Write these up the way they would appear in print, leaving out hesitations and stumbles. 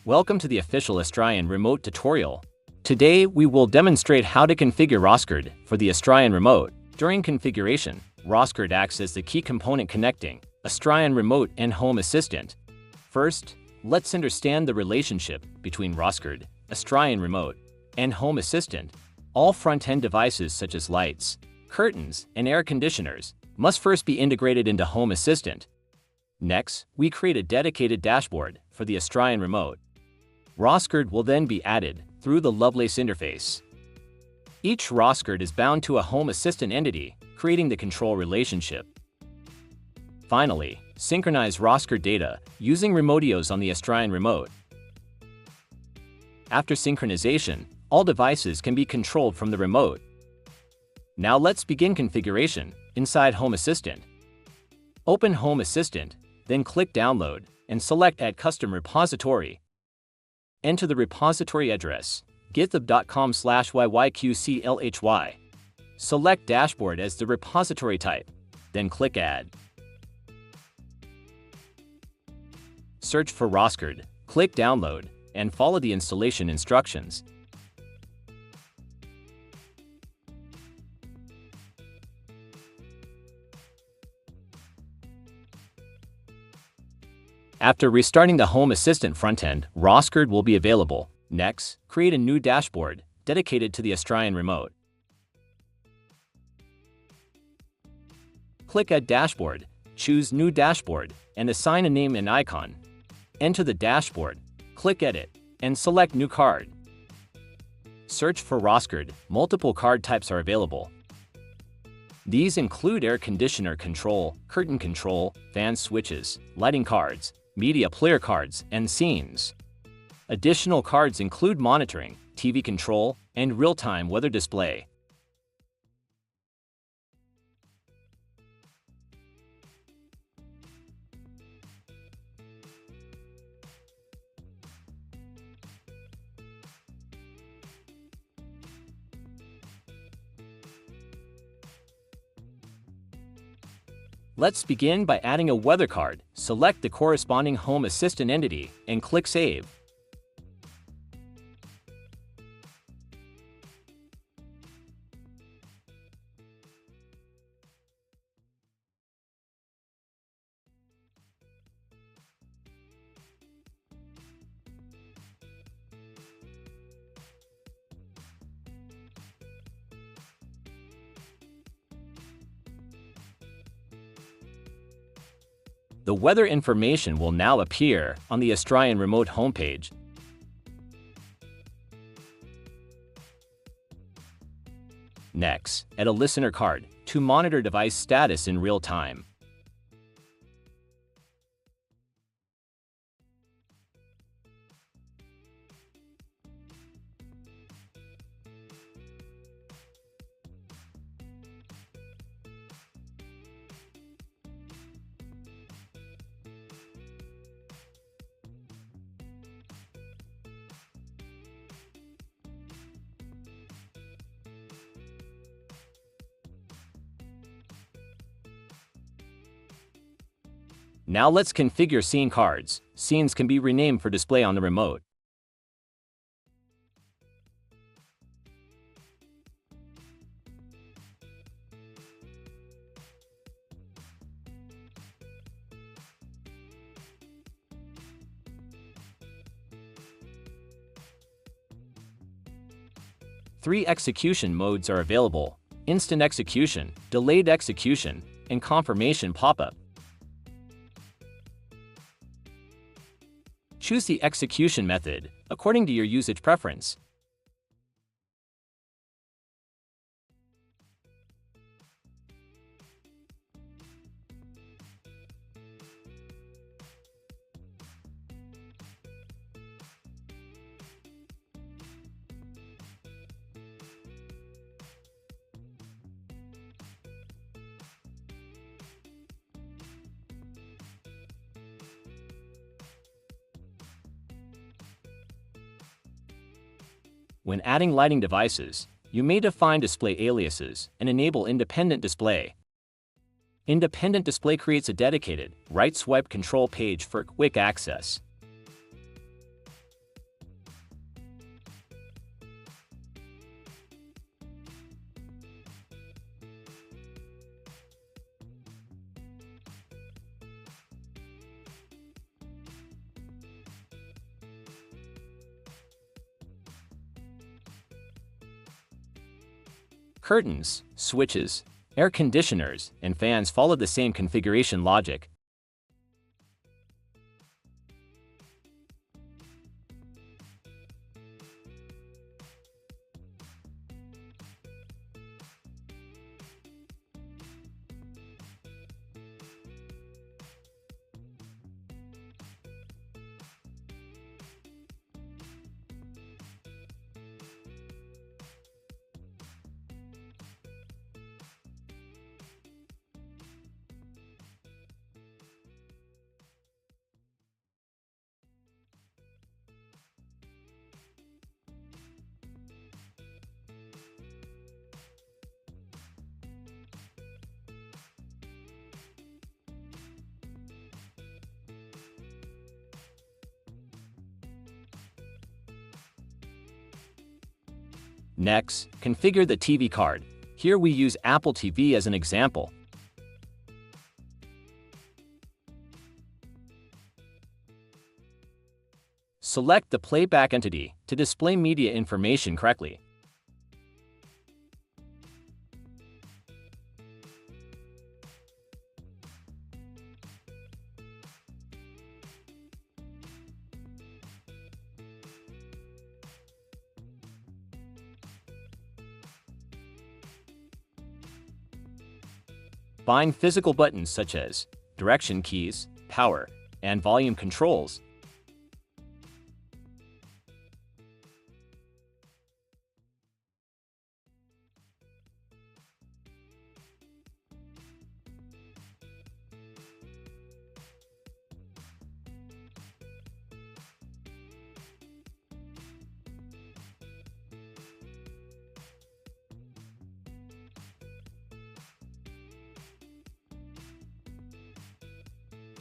Welcome to the official Astrion Remote tutorial. Today we will demonstrate how to configure RosCard for the Astrion Remote. During configuration, RosCard acts as the key component connecting Astrion Remote and Home Assistant. First, let's understand the relationship between RosCard, Astrion Remote, and Home Assistant. All front-end devices such as lights, curtains, and air conditioners must first be integrated into Home Assistant. Next, we create a dedicated dashboard for the Astrion Remote. RosCard will then be added through the Lovelace interface. Each RosCard is bound to a Home Assistant entity, creating the control relationship. Finally, synchronize RosCard data using Remotios on the Astrion Remote. After synchronization, all devices can be controlled from the remote. Now let's begin configuration inside Home Assistant. Open Home Assistant, then click Download and select Add Custom Repository. Enter the repository address, github.com/yyqclhy. Select Dashboard as the repository type, then click Add. Search for RosCard, click Download, and follow the installation instructions. After restarting the Home Assistant frontend, RosCard will be available. Next, create a new dashboard dedicated to the Astrion Remote. Click Add Dashboard, choose New Dashboard, and assign a name and icon. Enter the dashboard, click Edit, and select New Card. Search for RosCard. Multiple card types are available. These include air conditioner control, curtain control, fan switches, lighting cards, media player cards, and scenes. Additional cards include monitoring, TV control, and real-time weather display. Let's begin by adding a weather card. Select the corresponding Home Assistant entity and click Save. The weather information will now appear on the Astrion Remote homepage. Next, add a listener card to monitor device status in real time. Now let's configure scene cards. Scenes can be renamed for display on the remote. Three execution modes are available: instant execution, delayed execution, and confirmation pop-up. Choose the execution method according to your usage preference. When adding lighting devices, you may define display aliases and enable independent display. Independent display creates a dedicated right swipe control page for quick access. Curtains, switches, air conditioners, and fans follow the same configuration logic. Next, configure the TV card. Here we use Apple TV as an example. Select the playback entity to display media information correctly. Find physical buttons such as direction keys, power, and volume controls.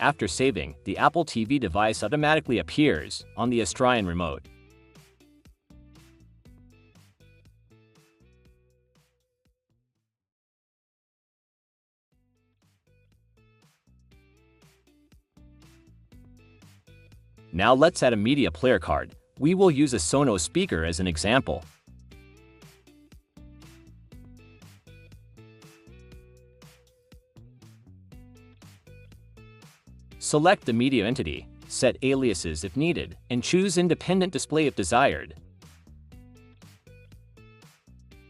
After saving, the Apple TV device automatically appears on the Astrion Remote. Now let's add a media player card. We will use a Sonos speaker as an example. Select the media entity, set aliases if needed, and choose independent display if desired.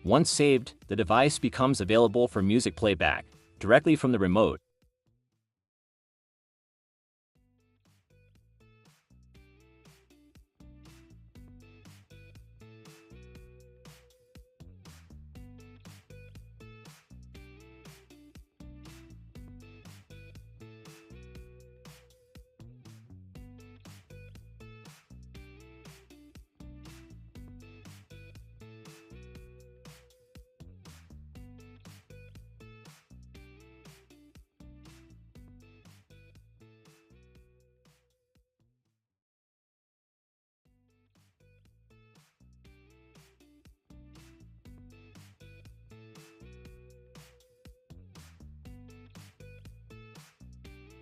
Once saved, the device becomes available for music playback directly from the remote.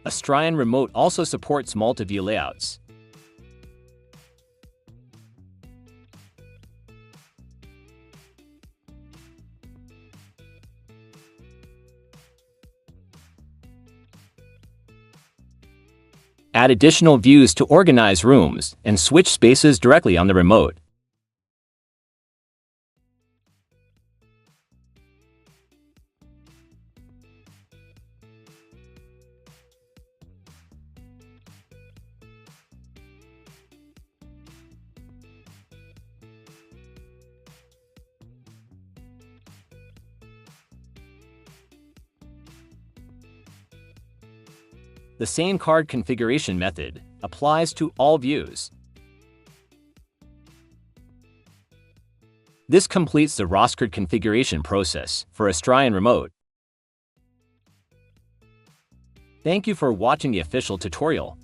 Astrion Remote also supports multi-view layouts. Add additional views to organize rooms and switch spaces directly on the remote. The same card configuration method applies to all views. This completes the RosCard configuration process for Astrion Remote. Thank you for watching the official tutorial.